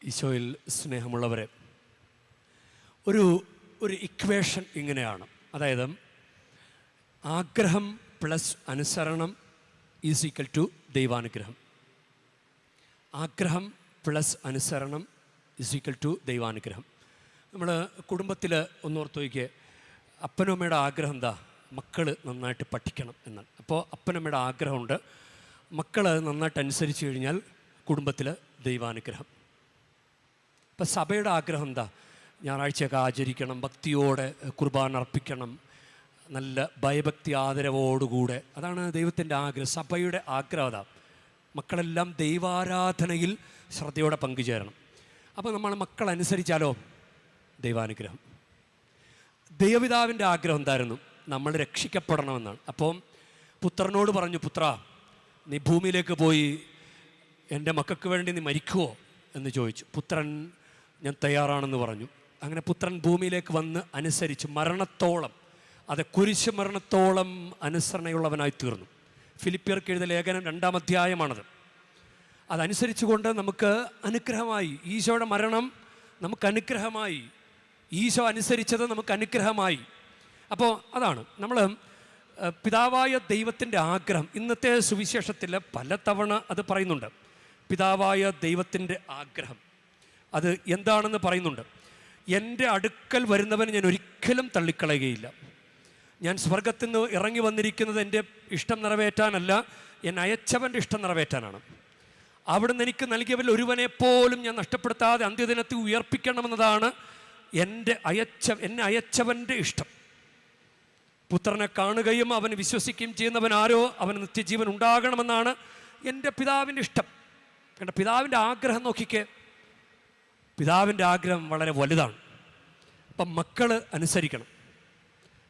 ഈശോയിൽ സ്നേഹമുള്ളവരെ, ഒരു ഇക്വേഷൻ ഇങ്ങനെയാണ്. അതായത് ആഗ്രഹം പ്ലസ് അനുസരണം ഈസ് ഈക്വൽ ടു ദൈവാനുഗ്രഹം. ആഗ്രഹം പ്ലസ് അനുസരണം ഈസ് ഈക്വൽ ടു ദൈവാനുഗ്രഹം. നമ്മൾ കുടുംബത്തിൽ ഒന്നോർത്ത് നോക്കിയേ, അപ്പനും അമ്മയുടെ ആഗ്രഹം എന്താ? മക്കൾ നന്നായിട്ട് പഠിക്കണം എന്നാണ്. അപ്പോൾ അപ്പനമ്മയുടെ ആഗ്രഹമുണ്ട്, മക്കൾ നന്നായിട്ട് അനുസരിച്ച് കഴിഞ്ഞാൽ കുടുംബത്തിൽ ദൈവാനുഗ്രഹം. ഇപ്പം സഭയുടെ ആഗ്രഹം എന്താ? ഞായറാഴ്ചയൊക്കെ ആചരിക്കണം, ഭക്തിയോടെ കുർബാന അർപ്പിക്കണം, നല്ല ഭയഭക്തി ആദരവോടുകൂടെ. അതാണ് ദൈവത്തിൻ്റെ ആഗ്രഹം, സഭയുടെ ആഗ്രഹം. അതാ മക്കളെല്ലാം ദൈവാരാധനയിൽ ശ്രദ്ധയോടെ പങ്കുചേരണം. അപ്പോൾ നമ്മൾ മക്കൾ അനുസരിച്ചാലോ ദൈവാനുഗ്രഹം. ദൈവപിതാവിൻ്റെ ആഗ്രഹം എന്തായിരുന്നു? നമ്മൾ രക്ഷിക്കപ്പെടണമെന്നാണ്. അപ്പം പുത്രനോട് പറഞ്ഞു, പുത്ര നീ ഭൂമിയിലേക്ക് പോയി എൻ്റെ മക്കൾക്ക് വേണ്ടി നീ മരിക്കുമോ എന്ന് ചോദിച്ചു. പുത്രൻ ഞാൻ തയ്യാറാണെന്ന് പറഞ്ഞു. അങ്ങനെ പുത്രൻ ഭൂമിയിലേക്ക് വന്ന് അനുസരിച്ച് മരണത്തോളം, അത് കുരിശ് മരണത്തോളം അനുസരണയുള്ളവനായി തീർന്നു. ഫിലിപ്പിയർക്ക് എഴുതിയ ലേഖനം 2-ാം അധ്യായമാണത്. അതനുസരിച്ചുകൊണ്ട് നമുക്ക് അനുഗ്രഹമായി. ഈശോയുടെ മരണം നമുക്ക് അനുഗ്രഹമായി, ഈശോ അനുസരിച്ചത് നമുക്ക് അനുഗ്രഹമായി. അപ്പോൾ അതാണ് നമ്മൾ പിതാവായ ദൈവത്തിൻ്റെ ആഗ്രഹം. ഇന്നത്തെ സുവിശേഷത്തിൽ പലതവണ അത് പറയുന്നുണ്ട്. പിതാവായ ദൈവത്തിൻ്റെ ആഗ്രഹം അത് എന്താണെന്ന് പറയുന്നുണ്ട്. എൻ്റെ അടുക്കൽ വരുന്നവൻ ഞാൻ ഒരിക്കലും തള്ളിക്കളയുകയില്ല. ഞാൻ സ്വർഗത്തിൽ നിന്ന് ഇറങ്ങി വന്നിരിക്കുന്നത് എൻ്റെ ഇഷ്ടം നിറവേറ്റാനല്ല, എന്നെ അയച്ചവൻ്റെ ഇഷ്ടം നിറവേറ്റാനാണ്. അവിടുന്ന് എനിക്ക് നൽകിയവരിൽ ഒരുവനെ പോലും ഞാൻ നഷ്ടപ്പെടുത്താതെ അന്ത്യദിനത്തിൽ ഉയർപ്പിക്കണമെന്നതാണ് എന്നെ അയച്ചവൻ്റെ ഇഷ്ടം. പുത്രനെ കാണുകയും അവന് വിശ്വസിക്കുകയും ചെയ്യുന്നവൻ ആരോ അവന് നിത്യജീവൻ ഉണ്ടാകണമെന്നാണ് എൻ്റെ പിതാവിൻ്റെ ഇഷ്ടം. എൻ്റെ പിതാവിൻ്റെ ആഗ്രഹം നോക്കിക്കേ, പിതാവിൻ്റെ ആഗ്രഹം വളരെ വലുതാണ്. അപ്പം മക്കൾ അനുസരിക്കണം.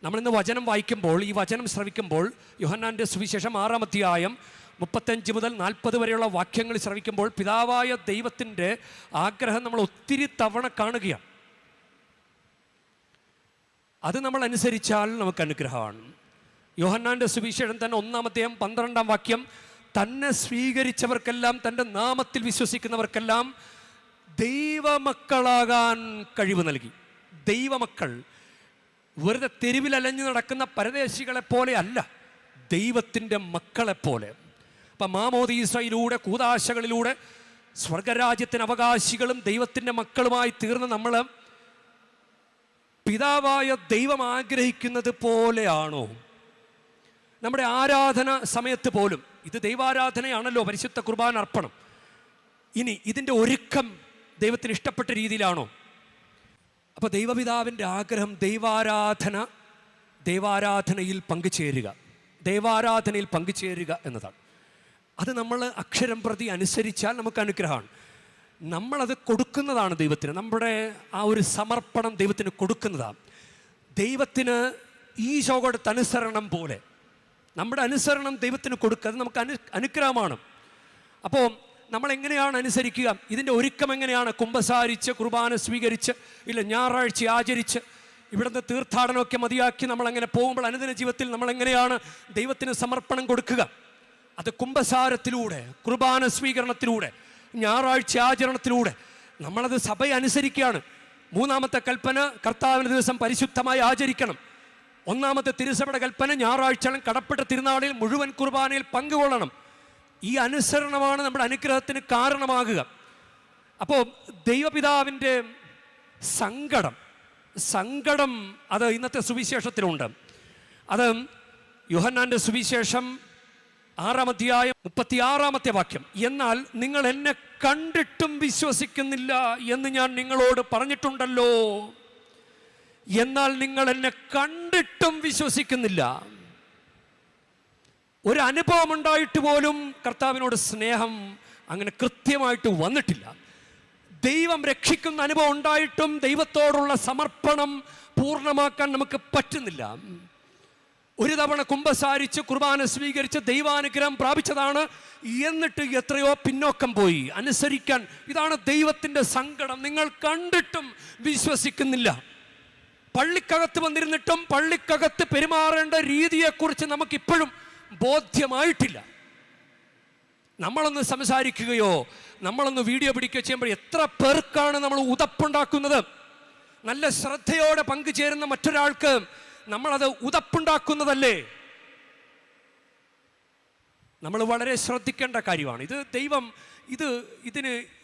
നമ്മളിന്ന് വചനം വായിക്കുമ്പോൾ, ഈ വചനം ശ്രവിക്കുമ്പോൾ, യോഹന്നാൻ്റെ സുവിശേഷം 6-ാം അധ്യായം 35 മുതൽ 40 വരെയുള്ള വാക്യങ്ങൾ ശ്രവിക്കുമ്പോൾ പിതാവായ ദൈവത്തിൻ്റെ ആഗ്രഹം നമ്മൾ ഒത്തിരി തവണ കാണുകയാണ്. അത് നമ്മൾ അനുസരിച്ചാൽ നമുക്ക് അനുഗ്രഹമാണ്. യോഹന്നാൻ്റെ സുവിശേഷം തന്നെ 1-ാം അധ്യായം 12-ാം വാക്യം, തന്നെ സ്വീകരിച്ചവർക്കെല്ലാം, തൻ്റെ നാമത്തിൽ വിശ്വസിക്കുന്നവർക്കെല്ലാം ദൈവമക്കളാകാൻ കഴിവ് നൽകി. ദൈവമക്കൾ വെറുതെ തെരുവിലലഞ്ഞു നടക്കുന്ന പരദേശികളെ പോലെ അല്ല, ദൈവത്തിൻ്റെ മക്കളെപ്പോലെ. അപ്പം മാമോദീസയിലൂടെ, കൂദാശകളിലൂടെ സ്വർഗരാജ്യത്തിന് അവകാശികളും ദൈവത്തിൻ്റെ മക്കളുമായി തീർന്ന് നമ്മൾ പിതാവായ ദൈവം ആഗ്രഹിക്കുന്നത് പോലെയാണോ? നമ്മുടെ ആരാധന സമയത്ത് പോലും, ഇത് ദൈവാരാധനയാണല്ലോ, പരിശുദ്ധ കുർബാന അർപ്പണം. ഇനി ഇതിൻ്റെ ഒരുക്കം ദൈവത്തിന് ഇഷ്ടപ്പെട്ട രീതിയിലാണോ? അപ്പോൾ ദൈവപിതാവിൻ്റെ ആഗ്രഹം ദൈവാരാധനയിൽ പങ്കുചേരുക എന്നതാണ്. അത് നമ്മൾ അക്ഷരം പ്രതി അനുസരിച്ചാൽ നമുക്ക് അനുഗ്രഹമാണ്. നമ്മളത് കൊടുക്കുന്നതാണ് ദൈവത്തിന്. നമ്മുടെ ആ ഒരു സമർപ്പണം ദൈവത്തിന് കൊടുക്കുന്നതാണ്. ദൈവത്തിന് ഈശോ കൊടുത്ത അനുസരണം പോലെ നമ്മുടെ അനുസരണം ദൈവത്തിന് കൊടുക്കുക, അത് നമുക്ക് അനുഗ്രഹമാണ്. അപ്പോൾ നമ്മളെങ്ങനെയാണ് അനുസരിക്കുക? ഇതിൻ്റെ ഒരുക്കം എങ്ങനെയാണ്? കുമ്പസാരിച്ച്, കുർബാന സ്വീകരിച്ച്, ഇല്ല ഞായറാഴ്ച ആചരിച്ച്, ഇവിടുന്ന് തീർത്ഥാടനമൊക്കെ മതിയാക്കി നമ്മളങ്ങനെ പോകുമ്പോൾ അനുദിന ജീവിതത്തിൽ നമ്മളെങ്ങനെയാണ് ദൈവത്തിന് സമർപ്പണം കൊടുക്കുക? അത് കുമ്പസാരത്തിലൂടെ, കുർബാന സ്വീകരണത്തിലൂടെ, ഞായറാഴ്ച ആചരണത്തിലൂടെ നമ്മളത് സഭയെ അനുസരിക്കുകയാണ്. 3-ാമത്തെ കൽപ്പന കർത്താവിൻ്റെ ദിവസം പരിശുദ്ധമായി ആചരിക്കണം. 1-ാമത്തെ തിരുസഭയുടെ കൽപ്പന ഞായറാഴ്ചകളും കടപ്പെട്ട തിരുനാളിൽ മുഴുവൻ കുർബാനയിൽ പങ്കുകൊള്ളണം. ഈ അനുസരണമാണ് നമ്മുടെ അനുഗ്രഹത്തിന് കാരണമാകുക. അപ്പോൾ ദൈവപിതാവിൻ്റെ സങ്കടം അത് ഇന്നത്തെ സുവിശേഷത്തിലുണ്ട്. അത് യോഹന്നാൻ്റെ സുവിശേഷം 6-ാം അധ്യായം 36-ാമത്തെ വാക്യം, എന്നാൽ നിങ്ങൾ എന്നെ കണ്ടിട്ടും വിശ്വസിക്കുന്നില്ല എന്ന് ഞാൻ നിങ്ങളോട് പറഞ്ഞിട്ടുണ്ടല്ലോ. എന്നാൽ നിങ്ങൾ എന്നെ കണ്ടിട്ടും വിശ്വസിക്കുന്നില്ല. ഒരു അനുഭവം ഉണ്ടായിട്ട് പോലും കർത്താവിനോട് സ്നേഹം അങ്ങനെ കൃത്യമായിട്ട് വന്നിട്ടില്ല. ദൈവം രക്ഷിക്കുന്ന അനുഭവം ഉണ്ടായിട്ടും ദൈവത്തോടുള്ള സമർപ്പണം പൂർണ്ണമാക്കാൻ നമുക്ക് പറ്റുന്നില്ല. ഒരു തവണ കുമ്പസാരിച്ച് കുർബാന സ്വീകരിച്ച് ദൈവാനുഗ്രഹം പ്രാപിച്ചതാണ്, എന്നിട്ട് എത്രയോ പിന്നോക്കം പോയി അനുസരിക്കാൻ. ഇതാണ് ദൈവത്തിൻ്റെ സങ്കടം. നിങ്ങൾ കണ്ടിട്ടും വിശ്വസിക്കുന്നില്ല. പള്ളിക്കകത്ത് വന്നിരുന്നിട്ടും പള്ളിക്കകത്ത് പെരുമാറേണ്ട രീതിയെക്കുറിച്ച് നമുക്കിപ്പോഴും ബോധ്യമായിട്ടില്ല. നമ്മളൊന്ന് സംസാരിക്കുകയോ നമ്മളൊന്ന് വീഡിയോ പിടിക്കുകയോ ചെയ്യുമ്പോൾ എത്ര പേർക്കാണ് നമ്മൾ ഉതപ്പുണ്ടാക്കുന്നത്. നല്ല ശ്രദ്ധയോടെ പങ്കുചേരുന്ന മറ്റൊരാൾക്ക് നമ്മളത് ഉതപ്പുണ്ടാക്കുന്നതല്ലേ? നമ്മൾ വളരെ ശ്രദ്ധിക്കേണ്ട കാര്യമാണ്.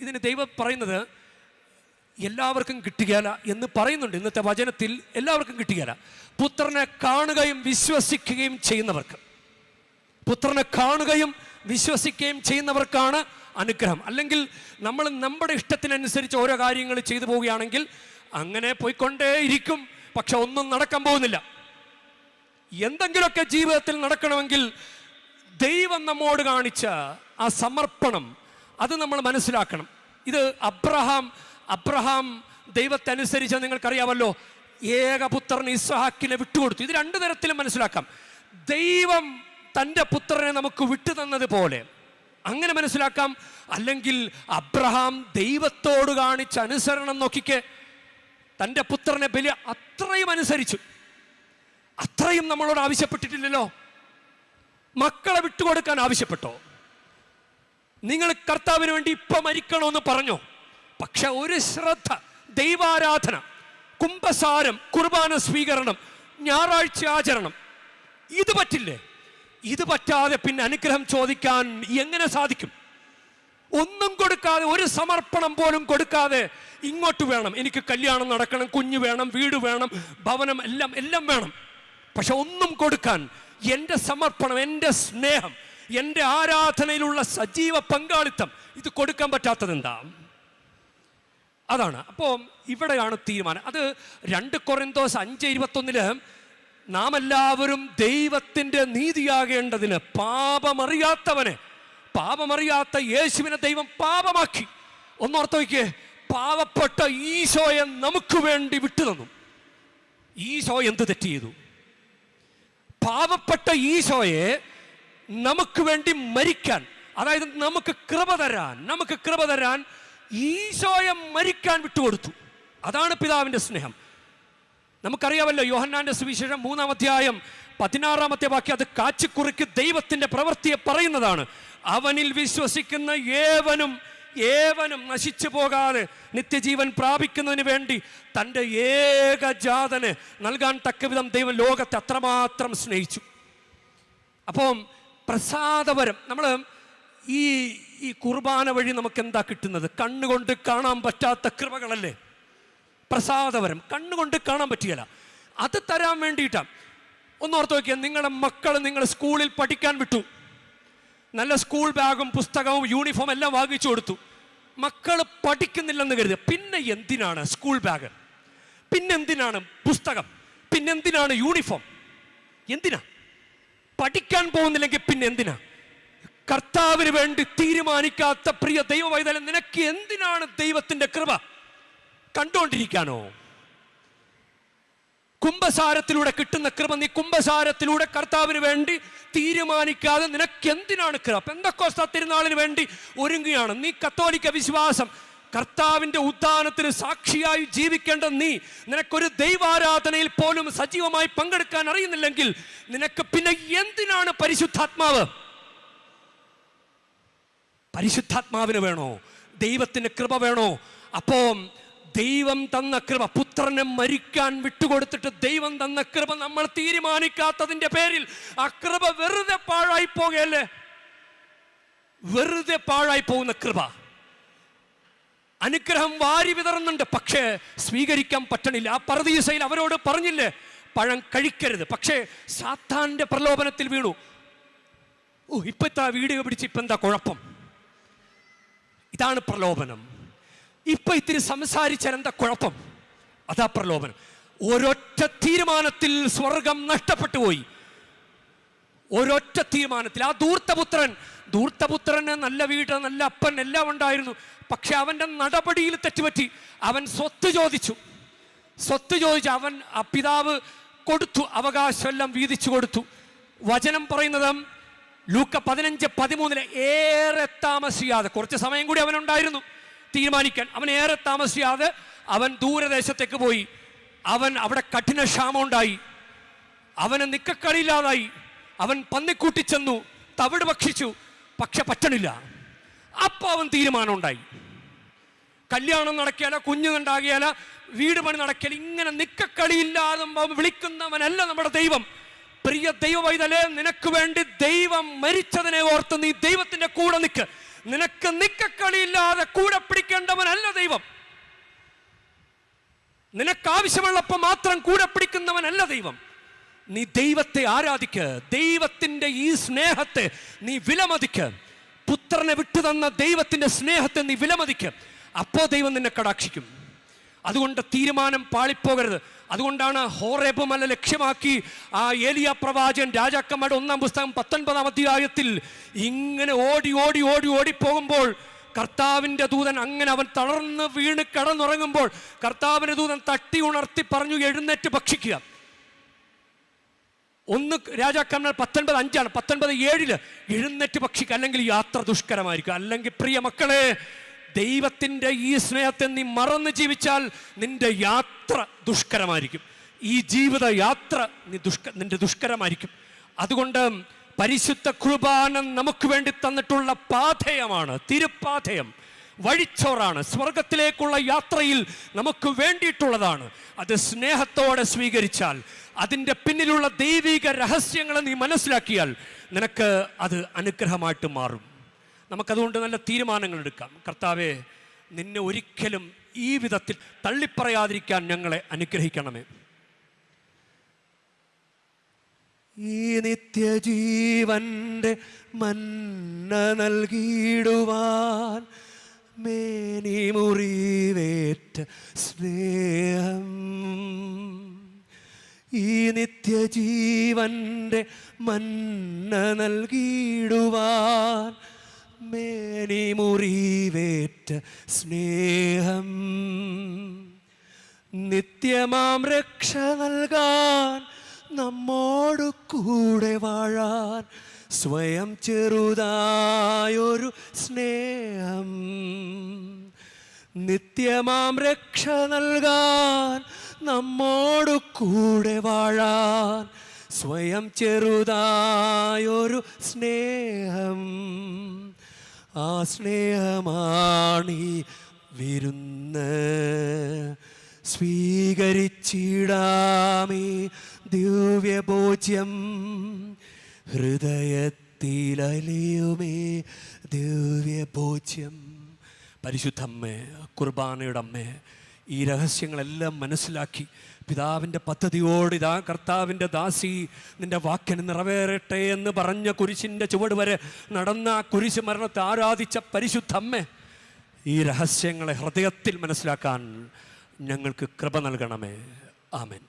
ഇതിന് ദൈവം പറയുന്നത് എല്ലാവർക്കും കിട്ടുകയില്ല എന്ന് പറയുന്നുണ്ട്. ഇന്നത്തെ വചനത്തിൽ എല്ലാവർക്കും കിട്ടുകയില്ല. പുത്രനെ കാണുകയും വിശ്വസിക്കുകയും ചെയ്യുന്നവർക്ക്, പുത്രനെ കാണുകയും വിശ്വസിക്കുകയും ചെയ്യുന്നവർക്കാണ് അനുഗ്രഹം. അല്ലെങ്കിൽ നമ്മൾ നമ്മുടെ ഇഷ്ടത്തിനനുസരിച്ച് ഓരോ കാര്യങ്ങൾ ചെയ്തു പോവുകയാണെങ്കിൽ അങ്ങനെ പോയിക്കൊണ്ടേയിരിക്കും. പക്ഷെ ഒന്നും നടക്കാൻ പോകുന്നില്ല. എന്തെങ്കിലുമൊക്കെ ജീവിതത്തിൽ നടക്കണമെങ്കിൽ ദൈവം നമ്മോട് കാണിച്ച ആ സമർപ്പണം അത് നമ്മൾ മനസ്സിലാക്കണം. ഇത് അബ്രഹാം ദൈവത്തെ അനുസരിച്ച് നിങ്ങൾക്കറിയാമല്ലോ, ഏകപുത്രൻ ഇസ്ഹാക്കിനെ വിട്ടുകൊടുത്തു. ഇത് രണ്ടു തരത്തിലും മനസ്സിലാക്കാം. ദൈവം തൻ്റെ പുത്രനെ നമുക്ക് വിട്ടുതന്നത് പോലെ അങ്ങനെ മനസ്സിലാക്കാം. അല്ലെങ്കിൽ അബ്രഹാം ദൈവത്തോട് കാണിച്ച അനുസരണം നോക്കിക്കേ, തൻ്റെ പുത്രനെ ബലി അത്രയും അനുസരിച്ചു. അത്രയും നമ്മളോട് ആവശ്യപ്പെട്ടിട്ടില്ലല്ലോ. മക്കളെ വിട്ടുകൊടുക്കാൻ ആവശ്യപ്പെട്ടോ? നിങ്ങൾ കർത്താവിന് വേണ്ടി ഇപ്പൊ മരിക്കണമെന്ന് പറഞ്ഞോ? പക്ഷെ ഒരു ശ്രദ്ധ, ദൈവാരാധന, കുംഭസാരം, കുർബാന സ്വീകരണം, ഞായറാഴ്ച ആചരണം, ഇത് പറ്റില്ലേ? ഇത് പറ്റാതെ പിന്നെ അനുഗ്രഹം ചോദിക്കാൻ എങ്ങനെ സാധിക്കും? ഒന്നും കൊടുക്കാതെ, ഒരു സമർപ്പണം പോലും കൊടുക്കാതെ ഇങ്ങോട്ട് വേണം, എനിക്ക് കല്യാണം നടക്കണം, കുഞ്ഞു വേണം, വീട് വേണം, ഭവനം, എല്ലാം വേണം. പക്ഷെ ഒന്നും കൊടുക്കാൻ എൻ്റെ സമർപ്പണം, എൻ്റെ സ്നേഹം, എൻ്റെ ആരാധനയിലുള്ള സജീവ പങ്കാളിത്തം ഇത് കൊടുക്കാൻ പറ്റാത്തത് എന്താ? അതാണ്. അപ്പോൾ ഇവിടെയാണ് തീരുമാനം. അത് 2 കൊരിന്തോസ് 5:21 നാം എല്ലാവരും ദൈവത്തിൻ്റെ നീതിയാകേണ്ടതിന് പാപമറിയാത്ത യേശുവിനെ ദൈവം പാപമാക്കി. ഒന്നോർത്ത് വയ്ക്കേ, പാവപ്പെട്ട ഈശോയെ നമുക്ക് വേണ്ടി വിട്ടുതന്നു. ഈശോ എന്ത് തെറ്റ് ചെയ്തു? പാവപ്പെട്ട ഈശോയെ നമുക്ക് വേണ്ടി മരിക്കാൻ, അതായത് നമുക്ക് കൃപ തരാൻ ഈശോയെ മരിക്കാൻ വിട്ടുകൊടുത്തു. അതാണ് പിതാവിൻ്റെ സ്നേഹം. നമുക്കറിയാമല്ലോ, യോഹന്നാന്റെ സുവിശേഷം 3-ാം അധ്യായം 16-ാമത്തെ വാക്യം അത് കാച്ചിക്കുറിക്ക് ദൈവത്തിൻ്റെ പ്രവൃത്തിയെ പറയുന്നതാണ്. അവനിൽ വിശ്വസിക്കുന്ന ഏവനും നശിച്ചു പോകാതെ നിത്യജീവൻ പ്രാപിക്കുന്നതിന് വേണ്ടി തൻ്റെ ഏകജാതനെ നൽകാൻ തക്കവിധം ദൈവം ലോകത്തെ അത്രമാത്രം സ്നേഹിച്ചു. അപ്പം പ്രസാദപരം, നമ്മൾ ഈ കുർബാന വഴി നമുക്ക് എന്താ കിട്ടുന്നത്? കണ്ണുകൊണ്ട് കാണാൻ പറ്റാത്ത കൃപകളല്ലേ പ്രസാദപരം. കണ്ണുകൊണ്ട് കാണാൻ പറ്റുകയില്ല. അത് തരാൻ വേണ്ടിയിട്ടാണ്. ഒന്നോർത്ത് നോക്കിയാൽ, നിങ്ങളുടെ മക്കൾ നിങ്ങൾ സ്കൂളിൽ പഠിക്കാൻ വിട്ടു, നല്ല സ്കൂൾ ബാഗും പുസ്തകവും യൂണിഫോം എല്ലാം വാങ്ങിച്ചു കൊടുത്തു. മക്കൾ പഠിക്കുന്നില്ലെന്ന് കരുതുക. പിന്നെ എന്തിനാണ് സ്കൂൾ ബാഗ്? പിന്നെന്തിനാണ് പുസ്തകം? പിന്നെന്തിനാണ് യൂണിഫോം? എന്തിനാ? പഠിക്കാൻ പോകുന്നില്ലെങ്കിൽ പിന്നെ എന്തിനാ? കർത്താവിന് വേണ്ടി തീരുമാനിക്കാത്ത പ്രിയ ദൈവവൈതലൻ, നിനക്ക് എന്തിനാണ് ദൈവത്തിന്റെ കൃപ? കണ്ടുകൊണ്ടിരിക്കാനോ? കുംഭസാരത്തിലൂടെ കിട്ടുന്ന കൃപ നീ കുംഭസാരത്തിലൂടെ കർത്താവിന് വേണ്ടി തീരുമാനിക്കാതെ നിനക്ക് എന്തിനാണ് കൃപ? പെന്തക്കോസ്ത തിരുനാളിന് വേണ്ടി ഒരുങ്ങുകയാണ് നീ. കത്തോലിക്ക വിശ്വാസം, കർത്താവിന്റെ ഉദ്ധാനത്തിന് സാക്ഷിയായി ജീവിക്കേണ്ട നീ, നിനക്കൊരു ദൈവാരാധനയിൽ പോലും സജീവമായി പങ്കെടുക്കാൻ അറിയുന്നില്ലെങ്കിൽ നിനക്ക് പിന്നെ എന്തിനാണ് പരിശുദ്ധാത്മാവ്? പരിശുദ്ധാത്മാവിന് വേണോ? ദൈവത്തിന്റെ കൃപ വേണോ? അപ്പോ ദൈവം തന്ന കൃപ, പുത്രനെ മരിക്കാൻ വിട്ടുകൊടുത്തിട്ട് ദൈവം തന്ന കൃപ നമ്മൾ തീരുമാനിക്കാത്തതിന്റെ പേരിൽ ആ കൃപ വെറുതെ പാഴായി പോകുകയല്ലേ? വെറുതെ പാഴായി പോകുന്ന കൃപ. അനുഗ്രഹം വാരി വിതറുന്നുണ്ട്, പക്ഷേ സ്വീകരിക്കാൻ പറ്റണില്ല. ആ പറുദീസയിൽ അവരോട് പറഞ്ഞില്ലേ പഴം കഴിക്കരുത്, പക്ഷേ സാത്താന്റെ പ്രലോഭനത്തിൽ വീണു. ഇപ്പത്തെ വീഡിയോ പിടിച്ച് ഇപ്പൊ എന്താ കുഴപ്പം? ഇതാണ് പ്രലോഭനം. ഇപ്പൊ ഇത്തിരി സംസാരിച്ചാൽ എന്താ കുഴപ്പം? അതാ പ്രലോഭനം. ഒരൊറ്റ തീരുമാനത്തിൽ സ്വർഗം നഷ്ടപ്പെട്ടു പോയി. ഒരൊറ്റ തീരുമാനത്തിൽ. ആ ധൂർത്തപുത്രന് നല്ല വീട്, നല്ല അപ്പൻ എല്ലാം ഉണ്ടായിരുന്നു. പക്ഷെ അവന്റെ നടപടിയിൽ തെറ്റുപറ്റി. അവൻ സ്വത്ത് ചോദിച്ചു. അവൻ ആ പിതാവ് കൊടുത്തു, അവകാശം എല്ലാം വീതിച്ചു കൊടുത്തു. വചനം പറയുന്നത് ലൂക്ക 15:13 ഏറെ താമസിയാതെ, കുറച്ച് സമയം കൂടി അവനുണ്ടായിരുന്നു തീരുമാനിക്കാൻ. അവൻ ഏറെ താമസിയാതെ അവൻ ദൂരദേശത്തേക്ക് പോയി. അവൻ അവിടെ കഠിന ക്ഷാമം ഉണ്ടായി. അവന് നിക്കക്കളിയില്ലാതായി. അവൻ പന്നിക്കൂട്ടി ചെന്നു, തവിട് ഭക്ഷിച്ചു. പക്ഷെ പറ്റണില്ല. അപ്പം അവൻ തീരുമാനം ഉണ്ടായി, കല്യാണം നടക്കിയാല, കുഞ്ഞുണ്ടാകിയാല, വീട് പണി നടക്കിയാൽ, ഇങ്ങനെ നിക്കക്കളിയില്ലാതെ വിളിക്കുന്നവനല്ല നമ്മുടെ ദൈവം. പ്രിയ ദൈവവൈതലേ, നിനക്ക് വേണ്ടി ദൈവം മരിച്ചതിനെ ഓർത്ത് നീ ദൈവത്തിന്റെ കൂടെ നിൽക്ക്. നിനക്ക് നിക്കക്കളിയില്ലാതെ കൂടെ പിടിക്കേണ്ടവനല്ല ദൈവം. നിനക്ക് ആവശ്യമുള്ളപ്പോൾ മാത്രം കൂടെ പിടിക്കുന്നവനല്ല ദൈവം. നീ ദൈവത്തെ ആരാധിക്ക്. ദൈവത്തിന്റെ ഈ സ്നേഹത്തെ നീ വിലമതിക്ക്. പുത്രനെ വിട്ടുതന്ന ദൈവത്തിന്റെ സ്നേഹത്തെ നീ വിലമതിക്ക്. അപ്പോ ദൈവം നിന്നെ കടാക്ഷിക്കും. അതുകൊണ്ട് തീരുമാനം പാളിപ്പോകരുത്. അതുകൊണ്ടാണ് ഹോറേബ് മല ലക്ഷ്യമാക്കി ആ ഏലിയ പ്രവാചകൻ രാജാക്കന്മാരുടെ 1-ാം പുസ്തകം 19-ാം അധ്യായത്തിൽ ഇങ്ങനെ ഓടി ഓടി ഓടി ഓടിപ്പോകുമ്പോൾ കർത്താവിൻ്റെ ദൂതൻ, അങ്ങനെ അവൻ തളർന്ന് വീണ് കിടന്നുറങ്ങുമ്പോൾ കർത്താവിൻ്റെ ദൂതൻ തട്ടി ഉണർത്തി പറഞ്ഞു, എഴുന്നേറ്റ് ഭക്ഷിക്കുക. 1 രാജാക്കന്മാർ 19:5 19:7 എഴുന്നേറ്റ് ഭക്ഷിക്കുക, അല്ലെങ്കിൽ യാത്ര ദുഷ്കരമായിരിക്കും. അല്ലെങ്കിൽ പ്രിയ മക്കളെ, ദൈവത്തിൻ്റെ ഈ സ്നേഹത്തെ നീ മറന്ന് ജീവിച്ചാൽ നിന്റെ യാത്ര ദുഷ്കരമായിരിക്കും. ഈ ജീവിത യാത്ര നിന്റെ ദുഷ്കരമായിരിക്കും. അതുകൊണ്ട് പരിശുദ്ധ കുർബാന നമുക്ക് വേണ്ടി തന്നിട്ടുള്ള പാഥേയമാണ്, തിരുപ്പാഥേയം, വഴിച്ചോറാണ്. സ്വർഗത്തിലേക്കുള്ള യാത്രയിൽ നമുക്ക് വേണ്ടിയിട്ടുള്ളതാണ്. അത് സ്നേഹത്തോടെ സ്വീകരിച്ചാൽ, അതിൻ്റെ പിന്നിലുള്ള ദൈവിക രഹസ്യങ്ങളെ നീ മനസ്സിലാക്കിയാൽ നിനക്ക് അത് അനുഗ്രഹമായിട്ട് മാറും. നമുക്കതുകൊണ്ട് നല്ല തീരുമാനങ്ങൾ എടുക്കാം. കർത്താവേ, നിന്നെ ഒരിക്കലും ഈ വിധത്തിൽ തള്ളിപ്പറയാതിരിക്കാൻ ഞങ്ങളെ അനുഗ്രഹിക്കണമേ. ഈ നിത്യജീവന്റെ മന്ന നൽകിയിടുവാൻ മേനി മുറിവേറ്റ സ്നേഹം. ഈ നിത്യജീവന്റെ മന്ന നൽകിയിടുവാൻ മേനി മുറിവേറ്റ സ്നേഹം. നിത്യമാം രക്ഷ നൽകാൻ നമ്മോടു കൂടെ വാഴാൻ സ്വയം ചെറുതായൊരു സ്നേഹം. നിത്യമാം രക്ഷ നൽകാൻ നമ്മോടു കൂടെ വാഴാൻ സ്വയം ചെറുതായൊരു സ്നേഹം. ആ സ്നേഹമാണീ വിരുന്ന്, സ്വീകരിച്ചിടാമേ ദിവ്യഭോജ്യം. ഹൃദയത്തിലലിയുമേ ദിവ്യഭോജ്യം. പരിശുദ്ധമ്മേ, കുർബാനയുടെ അമ്മേ, ഈ രഹസ്യങ്ങളെല്ലാം മനസ്സിലാക്കി പിതാവിൻ്റെ പദ്ധതിയോട് ഇതാ കർത്താവിൻ്റെ ദാസി നിൻ്റെ വാക്കിന് നിറവേറട്ടെ എന്ന് പറഞ്ഞ കുരിശിൻ്റെ ചുവട് വരെ നടന്ന ആ കുരിശ് മരണത്തെ ആരാധിച്ച പരിശുദ്ധമ്മേ, ഈ രഹസ്യങ്ങളെ ഹൃദയത്തിൽ മനസ്സിലാക്കാൻ ഞങ്ങൾക്ക് കൃപ നൽകണമേ. ആമേൻ.